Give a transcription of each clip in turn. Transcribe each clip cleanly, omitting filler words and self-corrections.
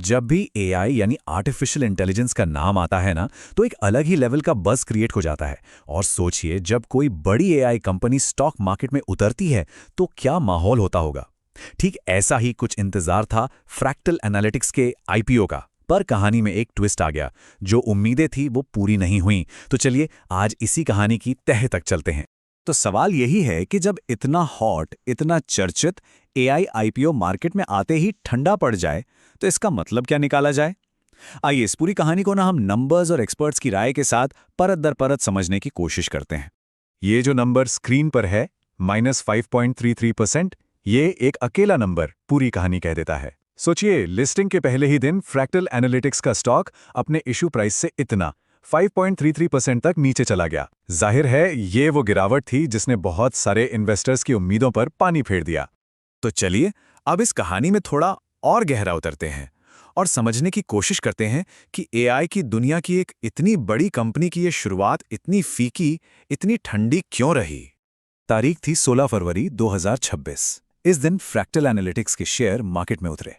जब भी एआई यानी आर्टिफिशियल इंटेलिजेंस का नाम आता है ना, तो एक अलग ही लेवल का बज़ क्रिएट हो जाता है। और सोचिए, जब कोई बड़ी एआई कंपनी स्टॉक मार्केट में उतरती है तो क्या माहौल होता होगा। ठीक ऐसा ही कुछ इंतजार था फ्रैक्टल एनालिटिक्स के आईपीओ का। पर कहानी में एक ट्विस्ट आ गया। जो उम्मीदें थी वो पूरी नहीं हुई। तो चलिए आज इसी कहानी की तह तक चलते हैं। तो सवाल यही है कि जब इतना हॉट, इतना चर्चित एआई आईपीओ मार्केट में आते ही ठंडा पड़ जाए, तो इसका मतलब क्या निकाला जाए। आइए इस पूरी कहानी को ना हम नंबर्स और एक्सपर्ट्स की राय के साथ परत दर परत समझने की कोशिश करते हैं। ये जो नंबर स्क्रीन पर है -5.33%, ये एक अकेला नंबर पूरी कहानी कह देता है। सोचिए, लिस्टिंग के पहले ही दिन फ्रैक्टल एनालिटिक्स का स्टॉक अपने इशू प्राइस से इतना 5.33% तक नीचे चला गया। जाहिर है ये वो गिरावट थी जिसने बहुत सारे इन्वेस्टर्स की उम्मीदों पर पानी फेर दिया। तो चलिए अब इस कहानी में थोड़ा और गहरा उतरते हैं और समझने की कोशिश करते हैं कि एआई की दुनिया की एक इतनी बड़ी कंपनी की ये शुरुआत इतनी फीकी, इतनी ठंडी क्यों रही। तारीख थी 16 फरवरी 2026। इस दिन फ्रैक्टल एनालिटिक्स के शेयर मार्केट में उतरे,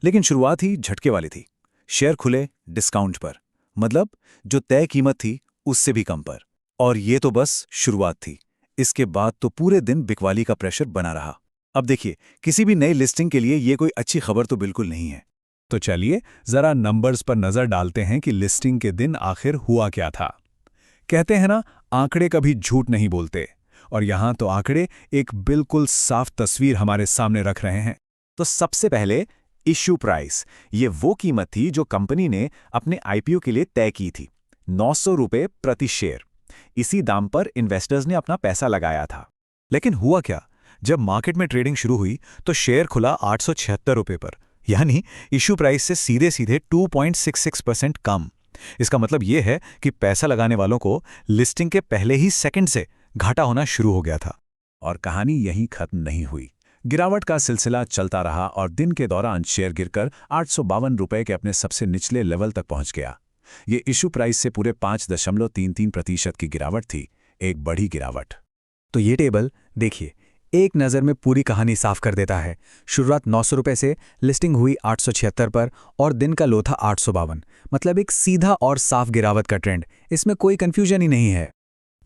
लेकिन शुरुआत ही झटके वाली थी। शेयर खुले डिस्काउंट पर, मतलब जो तय कीमत थी उससे भी कम पर। और ये तो बस शुरुआत थी। इसके बाद तो पूरे दिन बिकवाली का प्रेशर बना रहा। अब देखिए, किसी भी नई लिस्टिंग के लिए ये कोई अच्छी खबर तो बिल्कुल नहीं है। तो चलिए जरा नंबर्स पर नजर डालते हैं कि लिस्टिंग के दिन आखिर हुआ क्या था। कहते हैं ना, आंकड़े कभी झूठ नहीं बोलते, और यहां तो आंकड़े एक बिल्कुल साफ तस्वीर हमारे सामने रख रहे हैं। तो सबसे पहले इश्यू प्राइस, ये वो कीमत थी जो कंपनी ने अपने आईपीओ के लिए तय की थी, 900 रुपये प्रति शेयर। इसी दाम पर इन्वेस्टर्स ने अपना पैसा लगाया था। लेकिन हुआ क्या, जब मार्केट में ट्रेडिंग शुरू हुई तो शेयर खुला 876 रुपये पर, यानी इशू प्राइस से सीधे सीधे 2.66% कम। इसका मतलब यह है कि पैसा लगाने वालों को लिस्टिंग के पहले ही सेकंड से घाटा होना शुरू हो गया था। और कहानी यहीं खत्म नहीं हुई। गिरावट का सिलसिला चलता रहा और दिन के दौरान शेयर गिरकर 852 रुपये के अपने सबसे निचले लेवल तक पहुंच गया। ये इशू प्राइस से पूरे 5.33% की गिरावट थी, एक बड़ी गिरावट। तो ये टेबल देखिए, एक नज़र में पूरी कहानी साफ कर देता है। शुरुआत 900 रुपये से, लिस्टिंग हुई 876 पर और दिन का लो था 852। मतलब एक सीधा और साफ गिरावट का ट्रेंड, इसमें कोई कंफ्यूजन ही नहीं है।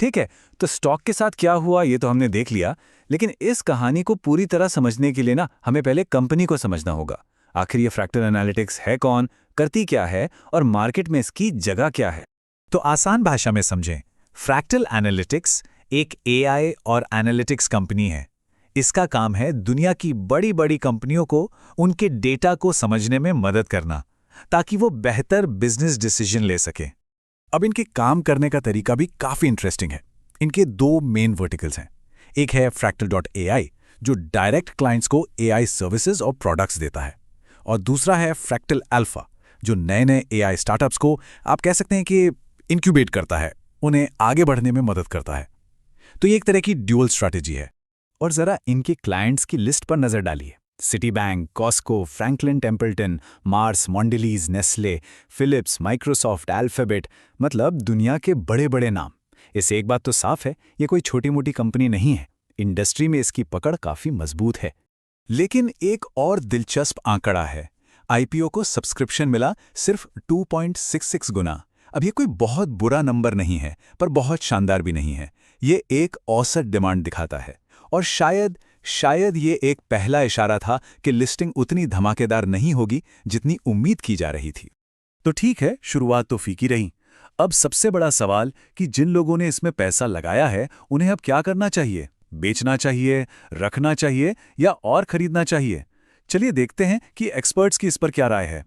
ठीक है, तो स्टॉक के साथ क्या हुआ ये तो हमने देख लिया, लेकिन इस कहानी को पूरी तरह समझने के लिए ना हमें पहले कंपनी को समझना होगा। आखिर ये फ्रैक्टल एनालिटिक्स है कौन, करती क्या है और मार्केट में इसकी जगह क्या है। तो आसान भाषा में समझें, फ्रैक्टल एनालिटिक्स एक एआई और एनालिटिक्स कंपनी है। इसका काम है दुनिया की बड़ी बड़ी कंपनियों को उनके डेटा को समझने में मदद करना, ताकि वो बेहतर बिजनेस डिसीजन ले सकें। अब इनके काम करने का तरीका भी काफी इंटरेस्टिंग है। इनके दो मेन वर्टिकल्स हैं। एक है fractal.ai, जो डायरेक्ट क्लाइंट्स को एआई सर्विसेज और प्रोडक्ट्स देता है, और दूसरा है फ्रैक्टल अल्फा, जो नए नए एआई स्टार्टअप्स को आप कह सकते हैं कि इंक्यूबेट करता है, उन्हें आगे बढ़ने में मदद करता है। तो ये एक तरह की ड्यूअल स्ट्रैटेजी है। और जरा इनके क्लाइंट्स की लिस्ट पर नजर डालिए। Citibank, Costco, Franklin Templeton, Mars, Mondelez, Nestle, Philips, Microsoft, Alphabet, मतलब दुनिया के बड़े बड़े नाम। इससे एक बात तो साफ है, ये कोई छोटी मोटी कंपनी नहीं है। इंडस्ट्री में इसकी पकड़ काफी मजबूत है। लेकिन एक और दिलचस्प आंकड़ा है। आईपीओ को सब्सक्रिप्शन मिला सिर्फ 2.66 गुना। अब ये कोई बहुत बुरा नंबर नहीं है, पर बहुत शानदार भी नहीं है। ये एक औसत डिमांड दिखाता है, और शायद ये एक पहला इशारा था कि लिस्टिंग उतनी धमाकेदार नहीं होगी जितनी उम्मीद की जा रही थी। तो ठीक है, शुरुआत तो फीकी रही। अब सबसे बड़ा सवाल कि जिन लोगों ने इसमें पैसा लगाया है उन्हें अब क्या करना चाहिए। बेचना चाहिए, रखना चाहिए या और खरीदना चाहिए। चलिए देखते हैं कि एक्सपर्ट्स की इस पर क्या राय है।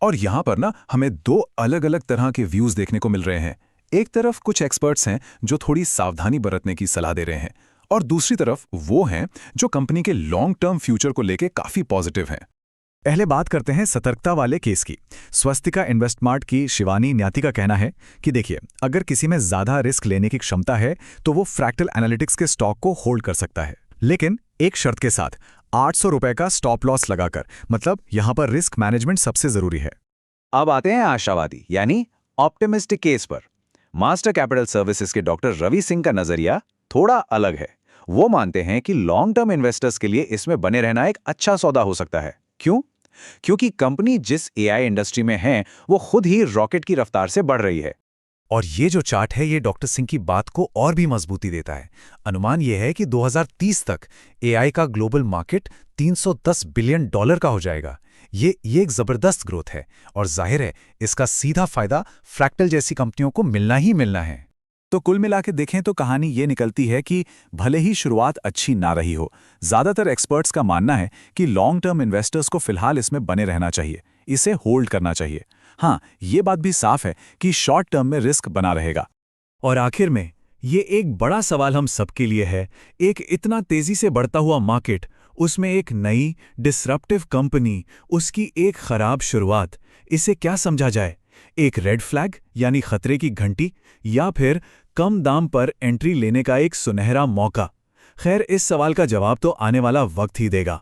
और यहां पर ना हमें दो अलग अलग तरह के व्यूज देखने को मिल रहे हैं। एक तरफ कुछ एक्सपर्ट्स हैं जो थोड़ी सावधानी बरतने की सलाह दे रहे हैं, और दूसरी तरफ वो हैं जो कंपनी के लॉन्ग टर्म फ्यूचर को लेकर काफी पॉजिटिव हैं। पहले बात करते हैं सतर्कता वाले केस की। स्वस्तिका इन्वेस्टमार्ट की शिवानी न्याती का कहना है कि देखिए, अगर किसी में ज्यादा रिस्क लेने की क्षमता है तो वो फ्रैक्टल एनालिटिक्स के स्टॉक को होल्ड कर सकता है, लेकिन एक शर्त के साथ, 800 रुपए का स्टॉप लॉस लगाकर। मतलब यहां पर रिस्क मैनेजमेंट सबसे जरूरी है। अब आते हैं आशावादी यानी ऑप्टिमिस्टिक केस पर। मास्टर कैपिटल सर्विसेज के डॉक्टर रवि सिंह का नजरिया थोड़ा अलग है। वो मानते हैं कि लॉन्ग टर्म इन्वेस्टर्स के लिए इसमें बने रहना एक अच्छा सौदा हो सकता है। क्यों? क्योंकि कंपनी जिस एआई इंडस्ट्री में है वो खुद ही रॉकेट की रफ्तार से बढ़ रही है। और ये जो चार्ट है ये डॉक्टर सिंह की बात को और भी मजबूती देता है। अनुमान ये है कि 2030 तक एआई का ग्लोबल मार्केट $310 बिलियन का हो जाएगा। ये एक जबरदस्त ग्रोथ है और जाहिर है इसका सीधा फायदा फ्रैक्टल जैसी कंपनियों को मिलना ही मिलना है। तो कुल मिला के देखें तो कहानी ये निकलती है कि भले ही शुरुआत अच्छी ना रही हो, ज़्यादातर एक्सपर्ट्स का मानना है कि लॉन्ग टर्म इन्वेस्टर्स को फिलहाल इसमें बने रहना चाहिए, इसे होल्ड करना चाहिए। हाँ, ये बात भी साफ है कि शॉर्ट टर्म में रिस्क बना रहेगा। और आखिर में ये एक बड़ा सवाल हम सबके लिए है, एक इतना तेजी से बढ़ता हुआ मार्केट, उसमें एक नई डिसरप्टिव कंपनी, उसकी एक खराब शुरुआत, इसे क्या समझा जाए? एक रेड फ्लैग यानी खतरे की घंटी, या फिर कम दाम पर एंट्री लेने का एक सुनहरा मौका? खैर, इस सवाल का जवाब तो आने वाला वक्त ही देगा।